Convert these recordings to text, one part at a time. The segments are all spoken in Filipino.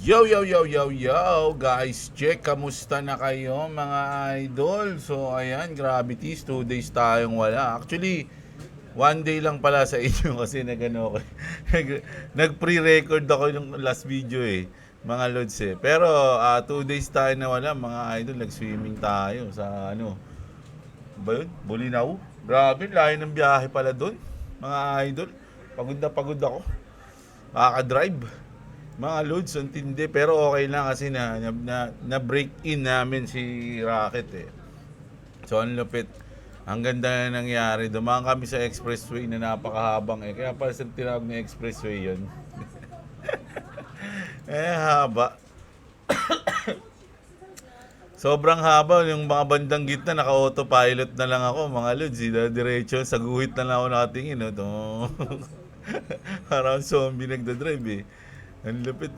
Yo, yo, yo, yo, yo, guys, check, kamusta na kayo mga idol? So, ayan, Gravities, 2 days tayong wala. Actually, 1 day lang pala sa inyo kasi nag-pre-record ako yung last video mga lods Pero, 2 days tayo na wala, mga idol, nag-swimming tayo sa ba yun? Bulinaw? Grabe, layo ng biyahe pala doon, mga idol. Pagod na pagod ako. Makaka-drive. Mga loads, ang tindi. Pero okay lang kasi na break in namin si Rocket. So, ang lupit. Ang ganda na nangyari. Dumaan kami sa expressway na napakahabang Kaya pala sa tinawag na expressway yun. Haba. Sobrang haba. Yung mga bandang gitna, naka-autopilot na lang ako. Mga loads, diretso. Sa guhit na lang ako nakatingin. Parang zombie nagdadrive Ang lupit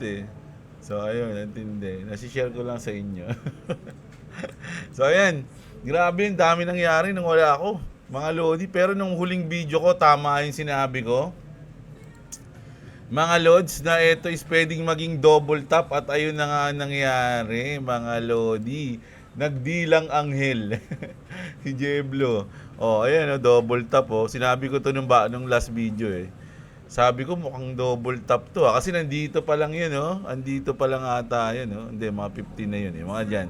So, ayun, antindi. Nasishare ko lang sa inyo. So, ayan. Grabe, ang dami nangyari nung wala ako. Mga Lodi. Pero nung huling video ko, tama yung sinabi ko. Mga Lods, na ito is pwedeng maging double tap. At ayun na nga nangyari, mga Lodi. Nagdilang anghel. Si Jeblo. Ayan, double tap. Sinabi ko to nung last video Sabi ko mukhang double tap to kasi nandito pa lang yun andito pa lang ata yun hindi mga 15 na yun mga dyan.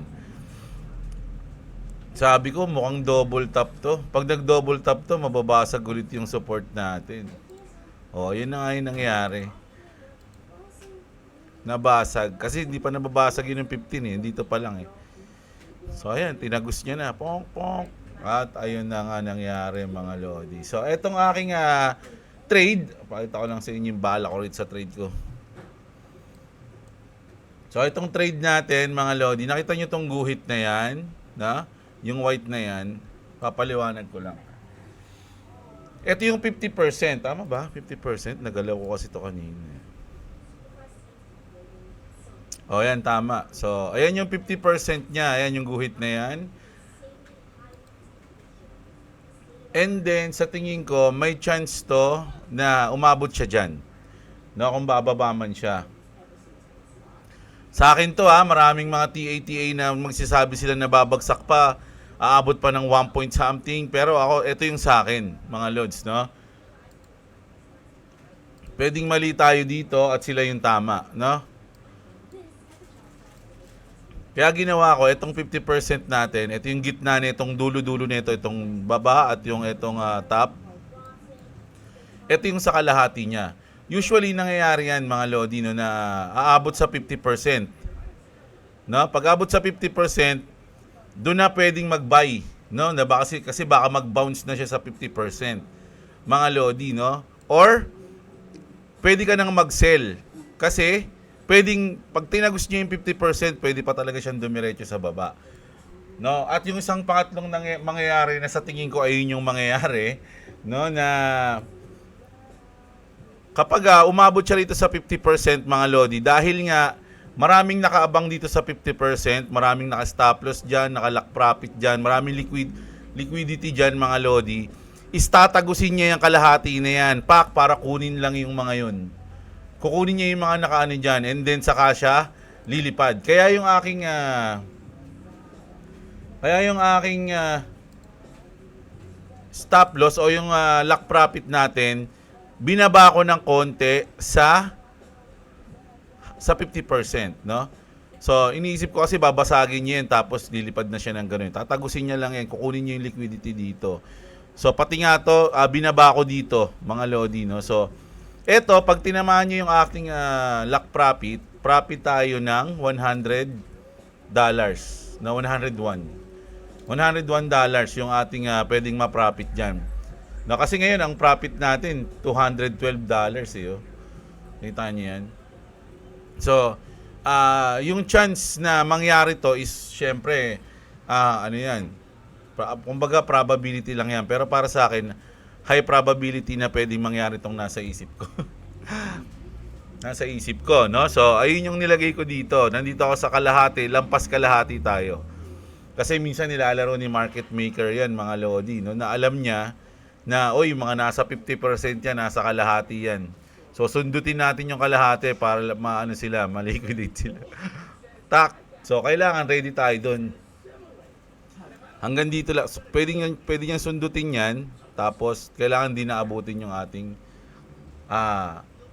Sabi ko mukhang double tap to. Pag nag double tap to, mababasag ulit yung support natin. Yun na nga yung nangyari. Nabasag kasi hindi pa nababasag yun yung 15 dito pa lang So ayan, tinagos niya na pong pong at ayun na nga nangyari mga Lodi. So etong aking trade, pakita ko lang sa inyo yung bala ko rin sa trade ko. So itong trade natin mga Lodi, nakita nyo tong guhit na yan, yung white na yan, papaliwanag ko lang. Ito yung 50%, tama ba? 50%, nagalaw ko kasi ito kanina. Yan, tama. So ayan yung 50% niya, ayan yung guhit na yan. And then, sa tingin ko, may chance to na umabot siya dyan. Kung bababa man siya. Sa akin to maraming mga TATA na magsasabi sila na babagsak pa, aabot pa ng 1 point something. Pero ako, ito yung sa akin, mga Lods, Pwedeng mali tayo dito at sila yung tama, Kaya ginawa ko, itong 50% natin, ito yung gitna nitong dulo-dulo nito, itong baba at yung itong top. Ito yung sa kalahati niya. Usually, nangyayari yan, mga Lodi, na aabot sa 50%. Pag abot sa 50%, doon na pwedeng mag-buy. Kasi baka mag-bounce na siya sa 50%. Mga Lodi, Or, pwede ka nang mag-sell. Kasi, pwedeng, pag tinagos niya yung 50%, pwede pa talaga siyang dumiretso sa baba. At yung isang pangatlong mangyayari na sa tingin ko ayun yung mangyayari, na kapag umabot siya rito sa 50% mga Lodi, dahil nga maraming nakaabang dito sa 50%, maraming naka-stop loss dyan, naka-lock profit dyan, maraming liquidity dyan mga Lodi, istatagusin niya yung kalahati na yan, para kunin lang yung mga yun. Kukunin niya yung mga nakaano dyan and then saka siya lilipad. Kaya yung aking stop loss o yung lock profit natin, binaba ko ng konti sa 50%, So, iniisip ko kasi babasagin niya yan tapos lilipad na siya ng gano'n. Tatagusin niya lang yan, kukunin niya yung liquidity dito. So, pati nga to, binaba ko dito, mga Lodi, So, eto, pag tinamaan nyo yung aking lock profit tayo ng $100 na 101. $101 yung ating pwedeng ma-profit dyan. Kasi ngayon, ang profit natin, $212 Kita nyo yan. So, yung chance na mangyari to is, syempre, kumbaga probability lang yan. Pero para sa akin, high probability na pwedeng mangyari itong nasa isip ko. Nasa isip ko, So, ayun yung nilagay ko dito. Nandito ako sa kalahati, lampas kalahati tayo. Kasi minsan nilalaro ni market maker yan, mga Lodi, na alam niya na, mga nasa 50% yan, nasa kalahati yan. So, sundutin natin yung kalahati para maano sila, maliquidate sila. Tak. So, kailangan ready tayo doon. Hanggang dito lang. So, pwede niyang sundutin yan. Tapos, kailangan din naabutin yung ating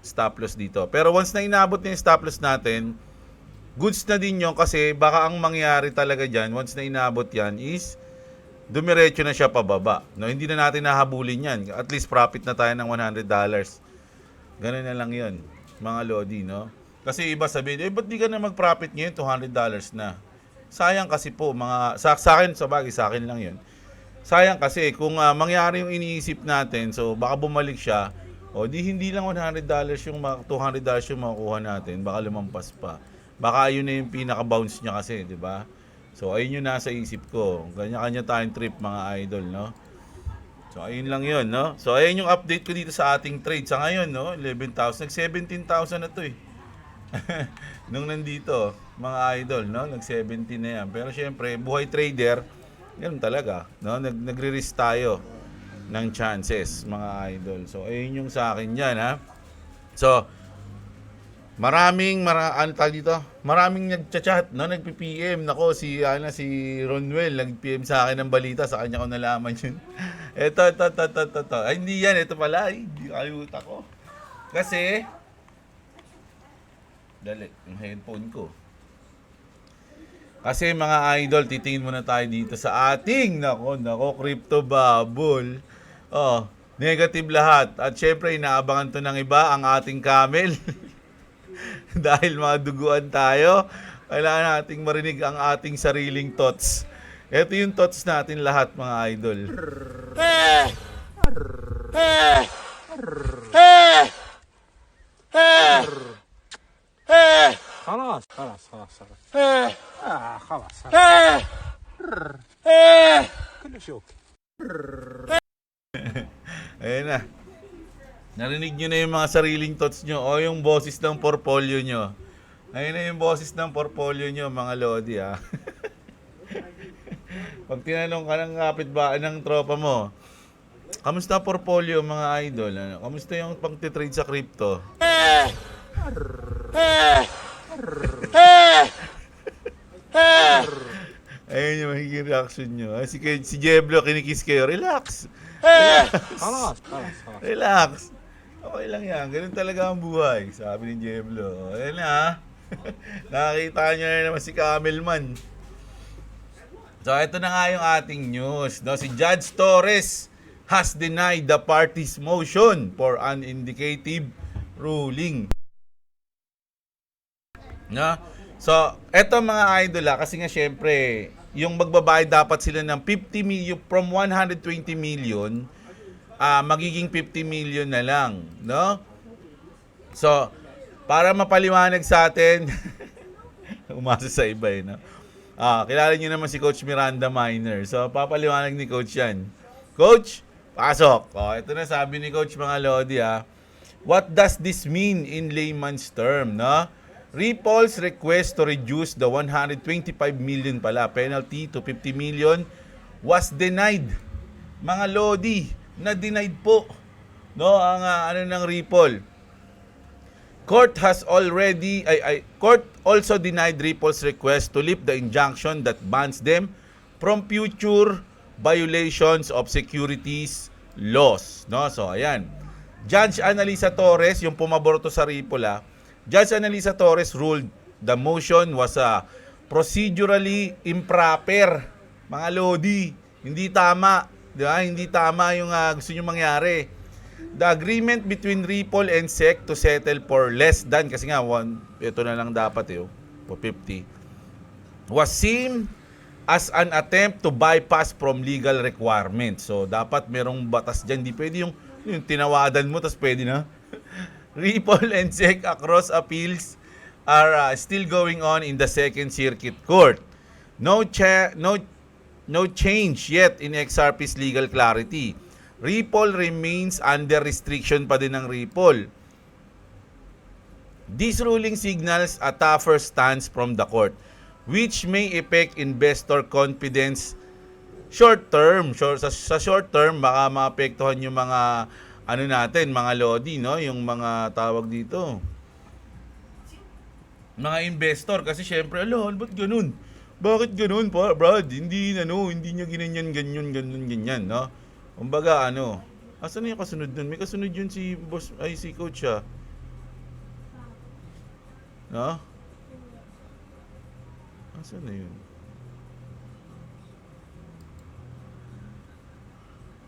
stop loss dito. Pero once na inaabot na yung stop loss natin, goods na din yun kasi baka ang mangyari talaga dyan, once na inaabot yan, is dumiretso na siya pababa. No, hindi na natin nahabulin yan. At least profit na tayo ng $100. Ganun na lang yun, mga Lodi, no? Kasi iba sabihin, ba't di ka na mag-profit ngayon? $200 na. Sayang kasi po, sa akin, sa bagay, sa akin lang yun. Sayang kasi, kung mangyari yung iniisip natin, so baka bumalik siya, o di hindi lang $100 yung $200 yung makukuha natin, baka lumampas pa. Baka ayun na yung pinaka-bounce niya kasi, di ba? So, ayun yung nasa isip ko. Kanya-kanya tayong trip, mga idol, no? So, ayun lang yun, no? So, ayun yung update ko dito sa ating trade. Sa ngayon, no? 11,000. Nag-17,000 na to, eh. Nung nandito, mga idol, no? Nag-17 na yan. Pero, syempre, buhay trader, ganun talaga, no? Nagre-risk tayo ng chances, mga idol. So, ayun yung sa akin yan, ha? So, maraming nagchat-chat, no, nagpi-PM nako si Ronwell nag-PM sa akin ng balita, sa kanya ko nalaman yun. Ito. Ay, hindi yan, ito pala, hindi kalimutan ko. Kasi dali, yung headphone ko. Kasi mga idol, titingin muna tayo dito sa ating nako, crypto bubble. Oh, negative lahat. At syempre, inaabangan to ng iba, ang ating camel. Dahil mga duguan tayo, kailangan nating marinig ang ating sariling thoughts. Ito yung thoughts natin lahat, mga idol. خلاص كلش اوكي. Ayun na. Narinig nyo na yung mga sariling thoughts nyo o yung boses ng portfolio nyo. Ayun na yung boses ng portfolio nyo, mga Lodi, ha. Pag tinanong ka ng kapitbahay ng tropa mo, kamusta portfolio, mga idol? Ano? Kamusta yung pang-trade sa crypto? Ayun yung magiging reaction nyo. Si Jeblo, kinikiss kayo. Relax. خلاص Relax. Okay lang yan. Ganun talaga ang buhay. Sabi ni Jeblo. Ayan na. Nakakita nyo na naman si Camelman. So, ito na nga yung ating news. No? Si Judge Torres has denied the party's motion for an indicative ruling. No? So, eto mga idol, kasi nga syempre, yung magbabayad dapat sila ng 50 million from 120 million, magiging 50 million na lang, no? So, para mapaliwanag sa atin, umasa sa iba, no? Kilala niyo naman si Coach Miranda Miner. So, papaliwanag ni Coach yan. Coach, pasok. Ito na sabi ni Coach, mga Lodi, What does this mean in layman's term, no? Ripple's request to reduce the 125 million penalty to 50 million was denied. Mga Lodi, na denied po, no, ang ng Ripple. Court also denied Ripple's request to lift the injunction that bans them from future violations of securities laws, no? So ayan. Judge Analisa Torres, yung pumabor to sa Ripple, Judge Analisa Torres ruled the motion was procedurally improper. Mga Lodi, hindi tama. Di ba? Hindi tama yung gusto nyo mangyari. The agreement between Ripple and SEC to settle for less than, kasi nga, ito na lang dapat for 50, was seen as an attempt to bypass from legal requirements. So, dapat merong batas dyan. Di pwede yung tinawadan mo, tas pwede na. Ripple and SEC across appeals are still going on in the Second Circuit Court. No change yet in XRP's legal clarity. Ripple remains under restriction pa din ng Ripple. This ruling signals a tougher stance from the court, which may affect investor confidence short term. Sa short term, baka maapektuhan yung mga ano natin, mga lodi, no? Yung mga tawag dito, mga investor. Kasi syempre, ba't ganun? Bakit ganun, Brad? Hindi niya ginanyan, ganyan, no? Kumbaga, asan na yung kasunod nun? May kasunod yun si boss, ay si coach siya. No? Asan na yun?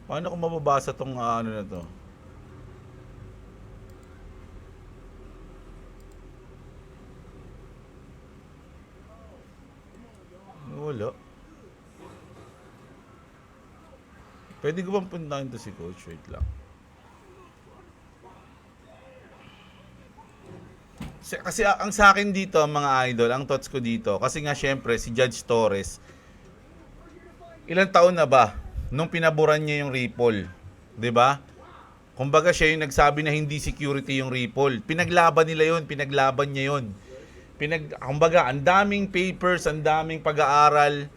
Paano ko mababasa tong ano na to? Wala. Pwede ko bang puntahan to si coach? Wait lang. Kasi ang sa akin dito, mga idol, ang thoughts ko dito, kasi nga syempre si Judge Torres, ilang taon na ba nung pinaboran niya yung Ripple? 'Di ba? Kumbaga siya yung nagsabi na hindi security yung Ripple. Pinaglaban nila yun, pinaglaban niya yun. Kumbaga, ang daming papers, ang daming pag-aaral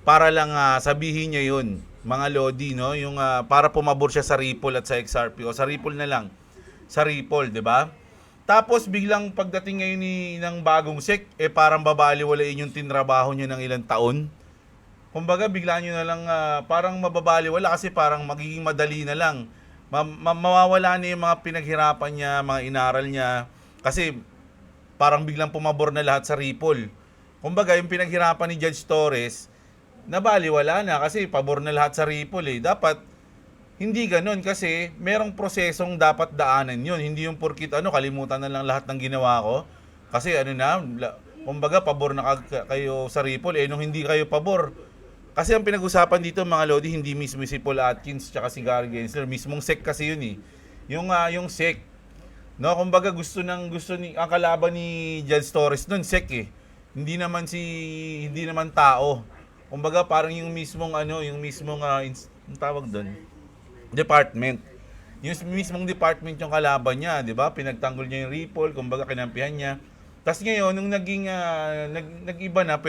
para lang sabihin niya yun, mga lodi, no? Yung para pumabor siya sa Ripple at sa XRP o sa Ripple na lang. Sa Ripple, 'di ba? Tapos biglang pagdating ngayon ng bagong SEC, parang babaliwalain yung tinrabaho niya ng ilang taon. Kumbaga bigla niyo na lang parang mababaliwala kasi parang magiging madali na lang. Mawawala na yung mga pinaghirapan niya, mga inaral niya. Kasi parang biglang pumabor na lahat sa Ripple. Kumbaga yung pinaghirapan ni Judge Torres, nabaliwala na kasi pabor na lahat sa Ripple eh. Dapat hindi ganun kasi merong prosesong dapat daanan yun. Hindi yung porkit kalimutan na lang lahat ng ginawa ko. Kasi kumbaga pabor na kayo sa Ripple nung hindi kayo pabor. Kasi ang pinag-usapan dito mga lodi, hindi mismo si Paul Atkins tsaka si Gary Gensler, mismong SEC kasi yun eh. Yung SEC. No, kumbaga gusto ang kalaban ni Judge Torres noon SEC eh. Hindi naman tao. Kumbaga parang yung mismong ang tawag doon, department. Yung mismong department yung kalaban niya, 'di ba? Pinagtanggol niya yung Ripple, kumbaga kinampihan niya. Tapos ngayon nung naging nag-iba na,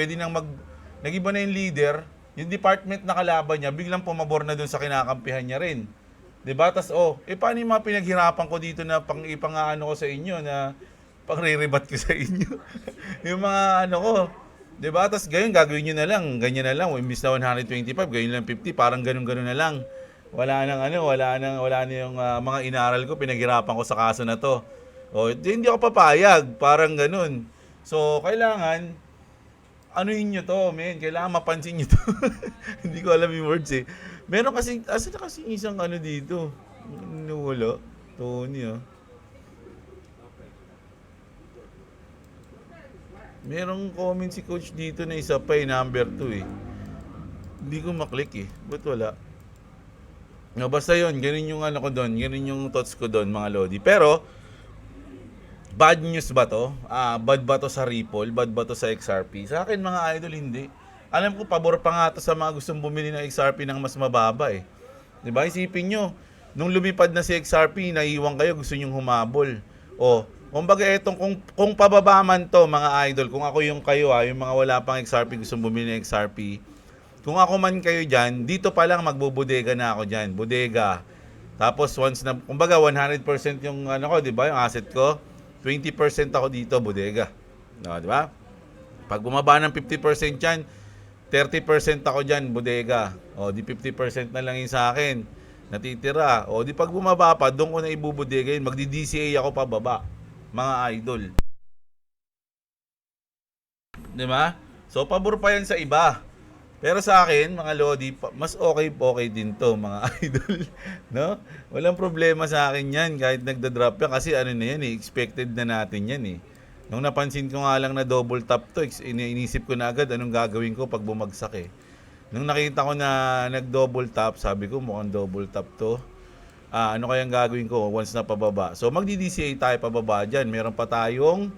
nag-iba na yung leader, yung department na kalaban niya biglang pumabor na doon sa kinakampihan niya rin. 'Di ba? Tas paano yung mga pinaghirapan ko dito na ipangaano ko sa inyo na pangre-rebat ko sa inyo. Yung mga ko, 'di ba? Tas gayon gagawin niyo na lang, ganyan na lang, imbis na 125, gayon lang 50, parang ganun na lang. Wala na yung mga inaral ko, pinaghirapan ko sa kaso na to. Hindi ako papayag, parang ganun. So, kailangan anuhin nyo to, men. Kailangan mapansin nyo to. Hindi ko alam yung words eh. Meron kasi, asa na kasi isang dito. Wala. Tony Merong comment si coach dito na isa pa number 2 eh. Hindi ko maklik eh. Ba't wala? No, basta yun, ganun yung ko doon, ganun yung thoughts ko doon mga lodi. Pero, bad news ba to? Bad ba to sa Ripple? Bad ba to sa XRP? Sa akin mga idol, hindi. Alam ko, pabor pa nga to sa mga gustong bumili ng XRP ng mas mababa eh. Diba? Isipin nyo, nung lumipad na si XRP, naiiwan kayo, gusto nyong humabol. Kumbaga kung pababa man to mga idol, kung ako yung kayo yung mga wala pang XRP, gustong bumili ng XRP, kung ako man kayo dyan, dito pa lang magbubodega na ako dyan. Bodega. Tapos once na, kumbaga 100% yung di ba, yung asset ko, 20% ako dito, bodega. No, di ba? Pag bumaba ng 50% dyan, 30% ako dyan, bodega. Di 50% na lang yung sa akin. Natitira. Di pag bumaba pa, doon ko na ibubodega yun. Magdi-DCA ako pababa. Mga idol. Di ba? So, pabor pa yan sa iba. Pero sa akin, mga lodi, mas okay din to, mga idol. No? Walang problema sa akin yan kahit nagda-drop yan. Kasi na yan expected na natin yan eh. Nung napansin ko nga lang na double top to, inisip ko na agad anong gagawin ko pag bumagsak eh. Nung nakita ko na nag-double top, sabi ko mukhang double top to. Ano kayang gagawin ko once na pababa? So magdi-DCA tayo pababa dyan. Meron pa tayong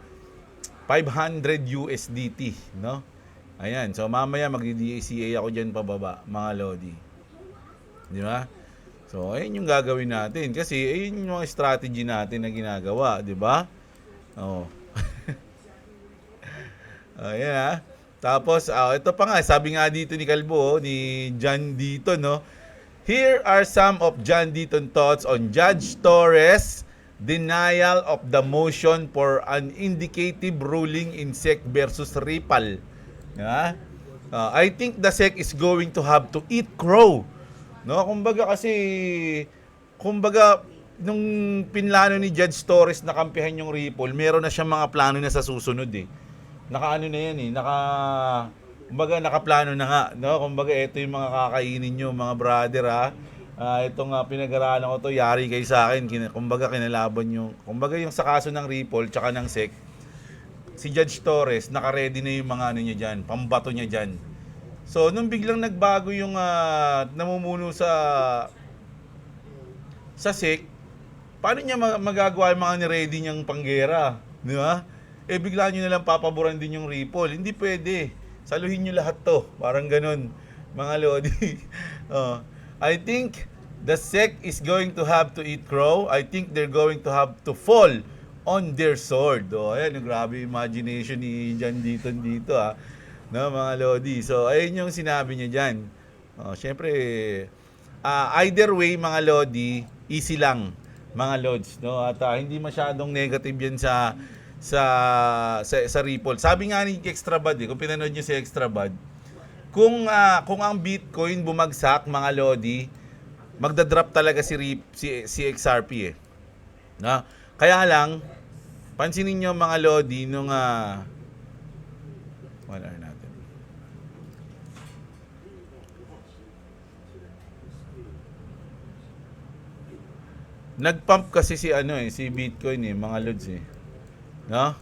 500 USDT, no? Ayan, so mamaya magdi-DCA ako dyan pababa, mga lodi. Di ba? So ayun yung gagawin natin. Kasi ayun yung strategy natin na ginagawa, di ba? Ayan Tapos, ito pa nga, sabi nga dito ni Kalbo, ni John dito, no? Here are some of John Deaton thoughts on Judge Torres' denial of the motion for an indicative ruling in SEC versus Ripal. Yeah? I think the SEC is going to have to eat crow. No, kumbaga nung pinlano ni Judge Torres na kampihan yung Ripple, meron na siyang mga plano na sa susunod eh. Nakaano na yan eh, kumbaga nakaplano na nga, no? Kumbaga ito yung mga kakainin nyo, mga brother ha. Itong pinag-aralan ko to, yari kayo sa akin, kumbaga kinalaban nyo. Kumbaga yung sa kaso ng Ripple tsaka ng SEC, si Judge Torres, naka-ready na yung mga ano niya dyan, pambato niya dyan. So, nung biglang nagbago yung namumuno sa SEC, paano niya magagawa yung mga ni-ready niyang panggera? Di ba? Bigla nyo nalang papaboran din yung Ripple. Hindi pwede. Saluhin nyo lahat to. Parang ganun, mga lodi. I think the SEC is going to have to eat crow. I think they're going to have to fall on their sword. Ayan, grabe imagination ni John Deaton dito no, mga lodi. So, ayun yung sinabi niya dyan. Siyempre, either way, mga lodi, easy lang, mga lods. No? At hindi masyadong negative yan sa Ripple. Sabi nga ni Extrabad, kung pinanood niyo si Extrabad, kung ang Bitcoin bumagsak, mga lodi, magda-drop talaga si XRP No? Kaya lang, pansinin niyo mga lodi nung wala natin. Nag-pump kasi si Bitcoin mga lods No?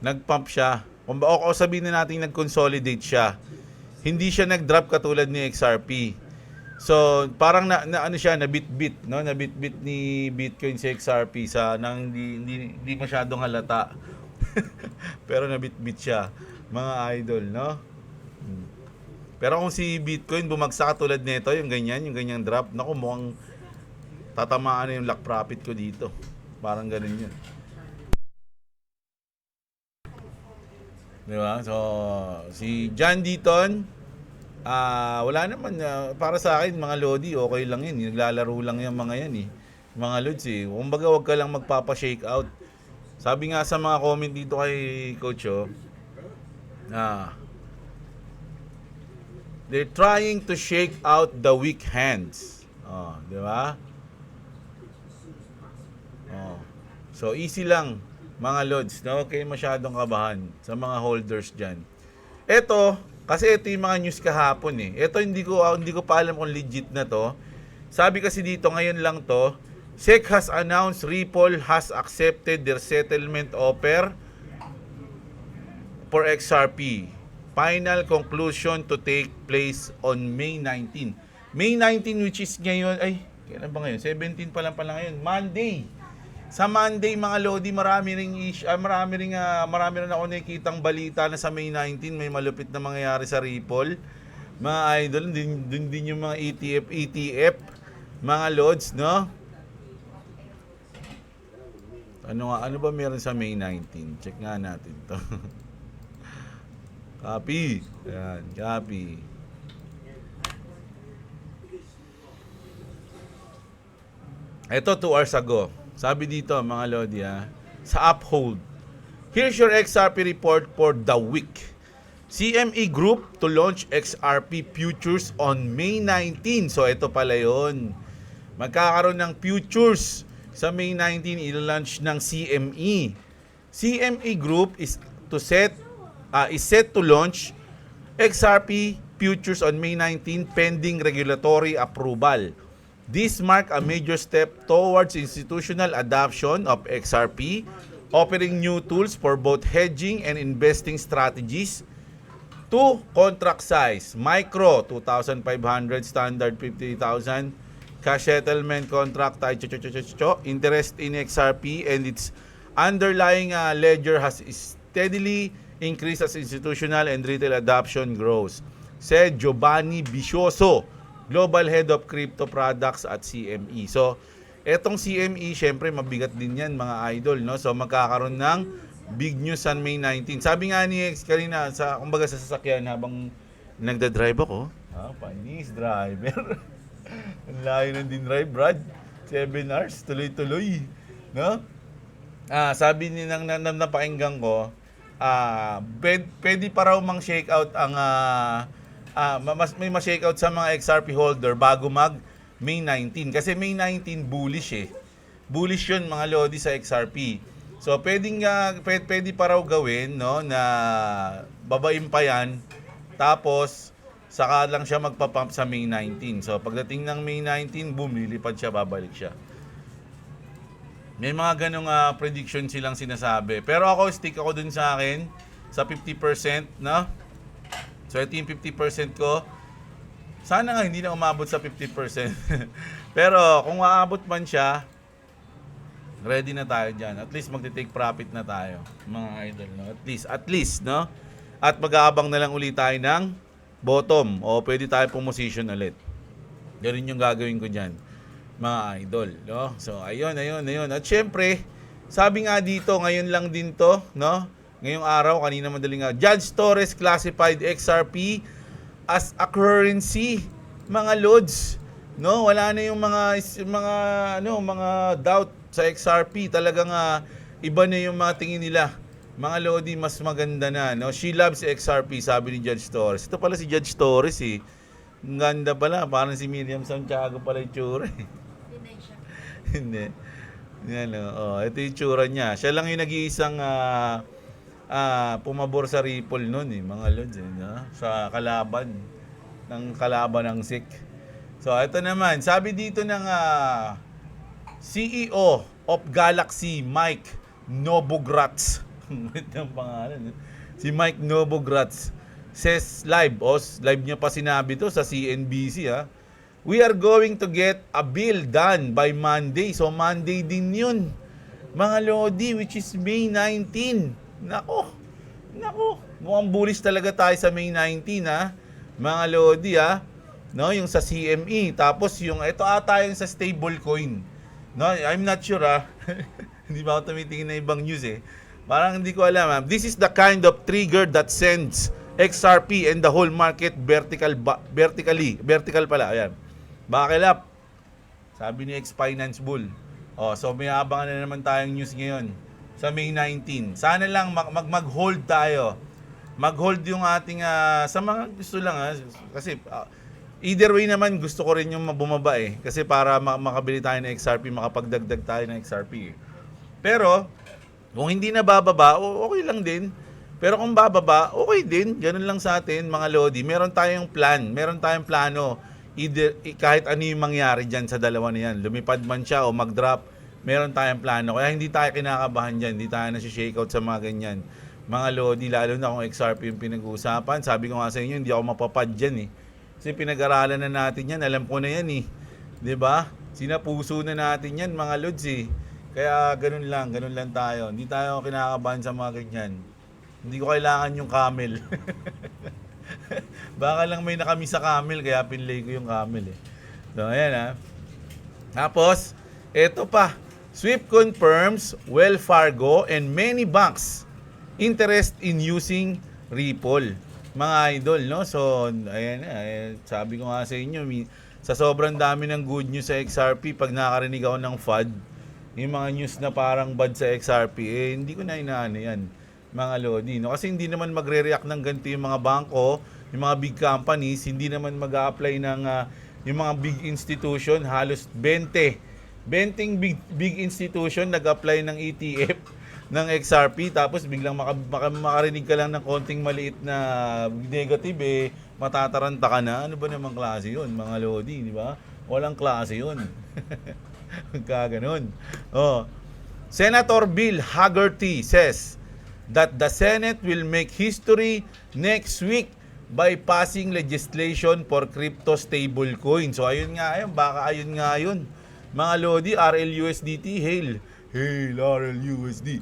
Nag-pump siya. O sabihin na natin nag-consolidate siya. Hindi siya nag-drop katulad ni XRP. So, parang nabit-bit, no? Nabit-bit ni Bitcoin si XRP nang hindi masyadong halata. Pero nabit-bit siya, mga idol, no? Pero kung si Bitcoin bumagsak katulad nito, yung ganyang drop, naku, mukhang tatamaan na yung lock profit ko dito. Parang ganun yun. Diba? So, si John Deaton, wala naman, para sa akin, mga lodi, okay lang yun. Naglalaro lang yung mga yan Mga lods Kumbaga, wag ka lang magpapa-shake out. Sabi nga sa mga comment dito kay Coach, they're trying to shake out the weak hands. Diba? So, easy lang, mga lods, no? Okay, masyadong kabahan sa mga holders dyan. Kasi ito yung mga news kahapon Ito hindi ko pa alam kung legit na to. Sabi kasi dito ngayon lang to, SEC has announced Ripple has accepted their settlement offer for XRP. Final conclusion to take place on May 19. May 19 which is ngayon, kailan ba ngayon? 17 pa lang ngayon. Monday. Sa Monday, mga lodi, marami rin ako nakikitang balita na sa May 19 may malupit na mangyayari sa Ripple. Mga idol, dun din yung mga ETF, mga lods, no? Ano ba meron sa May 19? Check nga natin to. Copy. Ayan, copy. Ito 2 hours ago. Sabi dito, mga lodi, sa Uphold. Here's your XRP report for the week. CME Group to launch XRP futures on May 19. So, ito pala yun. Magkakaroon ng futures sa May 19, i-launch ng CME. CME Group is set to launch XRP futures on May 19 pending regulatory approval. This marks a major step towards institutional adoption of XRP, offering new tools for both hedging and investing strategies. 2 contract size, micro 2,500, standard 50,000, cash settlement contract interest in XRP and its underlying ledger has steadily increased as institutional and retail adoption grows, said Giovanni Vicioso, Global Head of Crypto Products at CME. So, etong CME, syempre mabigat din yan, mga idol, no? So, magkakaroon ng big news on May 19. Sabi nga ni X kanina, kumbaga sa sasakyan habang nagda-drive ako, panis driver. Ang layo ng din drive, Brad. 7 hours, tuloy-tuloy. No? Sabi ni nang napakinggan ko, pwede pa raw mang shake out ang may ma-shake out sa mga XRP holder bago mag May 19 kasi May 19 bullish eh. Bullish 'yun mga lodi sa XRP. So pwede pa raw gawin no na babain pa 'yan tapos saka lang siya magpa-pump sa May 19. So pagdating ng May 19, boom, lilipad siya, babalik siya. May mga ganong prediction silang sinasabi. Pero ako, stick ako dun sa akin, sa 50%, no? So, ito yung 50% ko. Sana nga hindi na umabot sa 50%. Pero, kung maabot man siya, ready na tayo dyan. At least, magte-take profit na tayo, mga idol, no? At least, no? At mag-aabang na lang ulit tayo ng bottom. O, pwede tayo position ulit. Ganun yung gagawin ko dyan, mga idol, no? So, ayun. At syempre, sabi nga dito, ngayon lang din to, no? Ngayong araw, kanina madaling Judge Torres classified XRP as a currency, mga lods, no? Wala na yung mga doubt sa XRP. Talagang iba na yung mga tingin nila. Mga lodi, mas maganda na, no? She loves XRP, sabi ni Judge Torres. Ito pala si Judge Torres, eh. Ang ganda pala, parang si Miriam Santiago pala yung tsura, eh. Hindi. Yan, ito yung tsura niya. Siya lang yung nag-iisang pumabor sa Ripple noon, eh, mga lods, eh, no? Sa kalaban ng SIC. So, ito naman. Sabi dito ng CEO of Galaxy, Mike Novogratz. Ito ang pangalan. Si Mike Novogratz says live niya pa sinabi to sa CNBC, ha. We are going to get a bill done by Monday. So, Monday din yun, mga lodi, which is May 19. Nako. Mukhang bullish talaga tayo sa May 19, ha. Mga lodi, ha. No, yung sa CME. Tapos, ito ata yung sa stablecoin. No, I'm not sure, ha. Hindi ba ako tumitingin na ibang news, eh. Parang hindi ko alam, ha. This is the kind of trigger that sends XRP and the whole market vertical pala. Ayan. Buckle up, sabi ni X-Finance Bull. So may abangan na naman tayong news ngayon sa May 19. Sana lang mag-hold tayo. Mag-hold yung ating, sa mga gusto lang, kasi either way naman gusto ko rin yung bumaba, eh. Kasi para makabili tayo ng XRP, makapagdagdag tayo ng XRP. Pero, kung hindi na bababa, okay lang din. Pero kung bababa, okay din. Ganun lang sa atin, mga lodi. Meron tayong plano. Either, kahit ano yung mangyari dyan sa dalawa na yan, lumipad man siya o mag-drop, meron tayong plano. Kaya hindi tayo kinakabahan dyan, hindi tayo nasi-shake out sa mga ganyan. Mga lodi, lalo na kung XRP yung pinag-uusapan. Sabi ko nga sa inyo, hindi ako mapapad dyan, eh. Kasi pinag-aralan na natin yan, alam ko na yan, eh. 'Di ba? Sinapuso na natin yan, mga lods, eh. Kaya ganun lang tayo. Hindi tayo kinakabahan sa mga ganyan. Hindi ko kailangan yung camel. Baka lang may nakami sa camel, kaya pinlay ko yung camel, eh. So, ayan, ha. Tapos, eto pa. Swift confirms Wells Fargo and many banks interest in using Ripple. Mga idol, no? So, ayan na. Sabi ko nga sa inyo, sa sobrang dami ng good news sa XRP, pag nakarinig ako ng FUD, yung mga news na parang bad sa XRP, hindi ko na inaano yan, mga lodi, no? Kasi hindi naman magre-react ng ganito yung mga bangko, yung mga big companies, hindi naman mag-a-apply ng yung mga big institution, halos 20 big institution nag-apply ng ETF ng XRP, tapos biglang makarinig ka lang ng konting maliit na negative, eh, matataranta ka na. Ano ba namang klase yun, mga lodi, di ba? Walang klase yun. Kaganon. Senator Bill Haggerty says that the Senate will make history next week by passing legislation for crypto stablecoin. So ayun nga yun, baka ayun nga yun. Mga lodi, RLUSDT, hail RLUSD.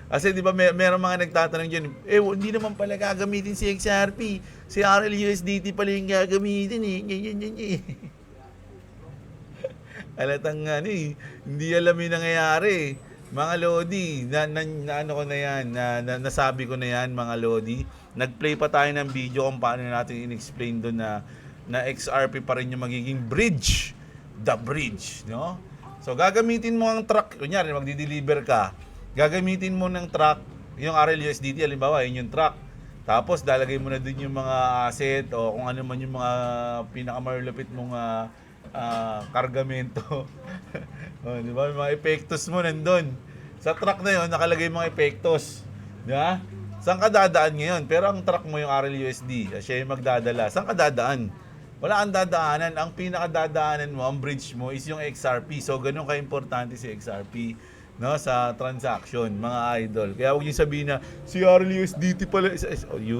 Kasi di ba meron mga nagtatanong dyan, hindi naman pala gagamitin si XRP, si RLUSDT pala yung gagamitin, eh. Alatang hindi alam yung nangyayari. Mga lodi, ano ko na yan, nasabi ko na yan, mga lodi. Nag-play pa tayo ng video kung paano natin in-explain doon na na XRP pa rin yung magiging bridge. The bridge, no? So, gagamitin mo ang truck. Kunyari, magdi-deliver ka. Gagamitin mo ng truck, yung RLUSDT, halimbawa, yun yung truck. Tapos, dalagay mo na din yung mga asset o kung ano man yung mga pinakamalapit mong kargamento. O, di ba? Yung mga epektos mo nandun. Sa truck na yun, nakalagay mga epektos. Di ba? Saan ka dadaan ngayon? Pero ang truck mo yung RLUSD, siya yung magdadala. Saan ka dadaan? Wala kang dadaanan. Ang pinakadadaanan mo, ang bridge mo, is yung XRP. So, ganun ka-importante si XRP, no, sa transaction, mga idol. Kaya huwag niyo sabihin na, si RLUSDT pala,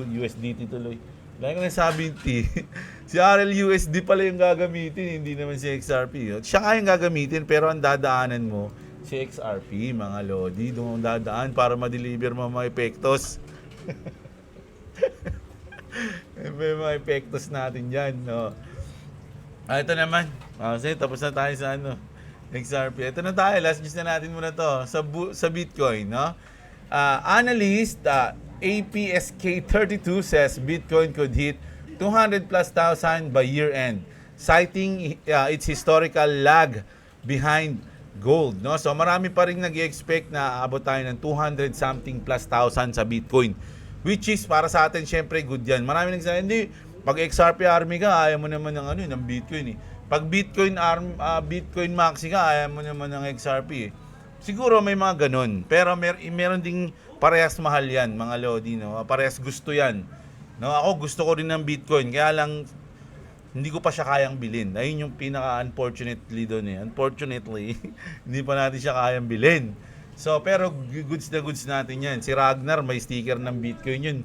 USDT tuloy. Dahil ko nasabi si RLUSD pala yung gagamitin, hindi naman si XRP. Siya nga yung gagamitin, pero ang dadaanan mo, si XRP, mga lodi. Doon ang dadaan para ma-deliver mo mga epektos. May mga epektos natin dyan, no? Ito naman. Kasi tapos na tayo sa XRP. Ito na tayo. Last news na natin muna to. Sa Bitcoin, no? Analyst APSK32 says Bitcoin could hit 200,000+ by year-end, citing its historical lag behind gold, no? So marami pa ring nag-expect na aabot tayo ng 200-something+ thousand sa Bitcoin, which is para sa atin syempre good yan. Marami nagsasabi, hindi, pag XRP army ka, ayaw mo naman ng Bitcoin eh. Pag Bitcoin maxi ka, ayaw mo naman ng XRP eh. Siguro may mga ganun, pero meron ding parehas mahal yan, mga lodi, no? Parehas gusto yan, no? Ako gusto ko rin ng Bitcoin, kaya lang hindi ko pa siya kayang bilhin. Ayun yung pinaka-unfortunately doon eh. Unfortunately, hindi pa natin siya kayang bilhin. So, pero goods na goods natin yan. Si Ragnar, may sticker ng Bitcoin yun.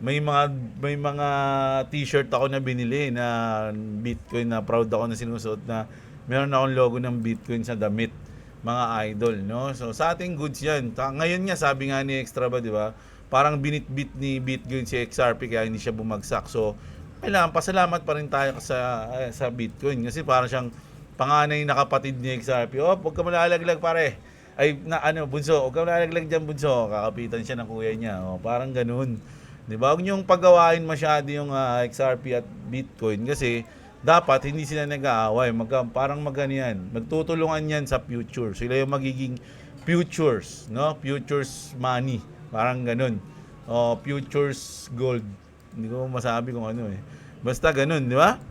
May mga t-shirt ako na binili na Bitcoin na proud ako na sinusuot na meron akong logo ng Bitcoin sa damit, mga idol, no? So, sa ating goods yan. Ngayon nga, sabi nga ni Extra ba, di ba? Parang binitbit ni Bitcoin si XRP kaya hindi siya bumagsak. So, kailangan pasalamat pa rin tayo sa Bitcoin kasi parang siyang panganay na kapatid ni XRP. Oh, huwag ka malalaglag pare. Ay, bunso, huwag ka malalaglag dyan, bunso. Kakapitan siya ng kuya niya. Oh, parang ganun. Di ba? Huwag niyong paggawain masyado yung XRP at Bitcoin kasi dapat hindi sila nag-aaway. Parang yan. Magtutulungan yan sa future. Sila yung magiging futures, no? Futures money. Parang ganun. O, futures gold. Hindi ko masabi kung ano eh. Basta ganun, di ba?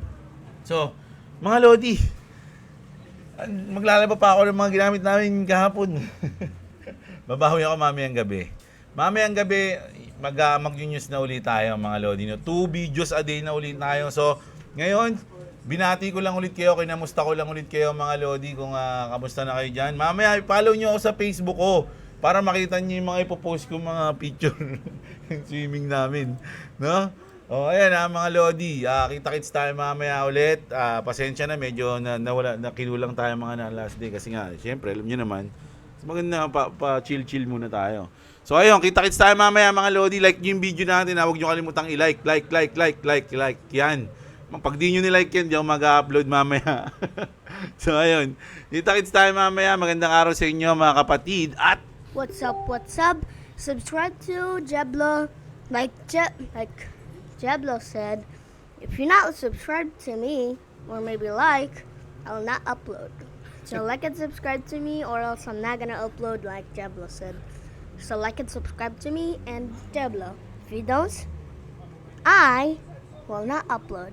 So, mga lodi, maglalaba pa ako ng mga ginamit namin kahapon. Babawi ako mamayang gabi. Mamayang gabi, mag-news na ulit tayo, mga lodi. 2 videos a day na ulit tayo. So, ngayon, binati ko lang ulit kayo, kinamusta ko lang ulit kayo, mga lodi, kung kamusta na kayo dyan. Mamaya, follow nyo ako sa Facebook ko para makita nyo yung mga ipopost ko mga picture swimming namin, no? O, ayan mga lodi, kita-kits tayo mamaya ulit. Pasensya na, medyo nakinulang tayo mga na last day kasi nga, syempre, alam nyo naman, maganda pa-chill-chill muna tayo. So ayun, kita-kits tayo mamaya, mga lodi. Like nyo yung video natin, huwag nyo kalimutang i-like, like, yan. Pag di nyo ni-like yan, di ako mag-upload mamaya. So ayun, kita-kits tayo mamaya. Magandang araw sa inyo, mga kapatid. At What's up? Subscribe to Jeblo. Like Jeblo said, if you're not subscribed to me, or maybe like, I'll not upload. So like and subscribe to me, or else I'm not gonna upload like Jeblo said. So like and subscribe to me and Jeblo. If you don't, I will not upload.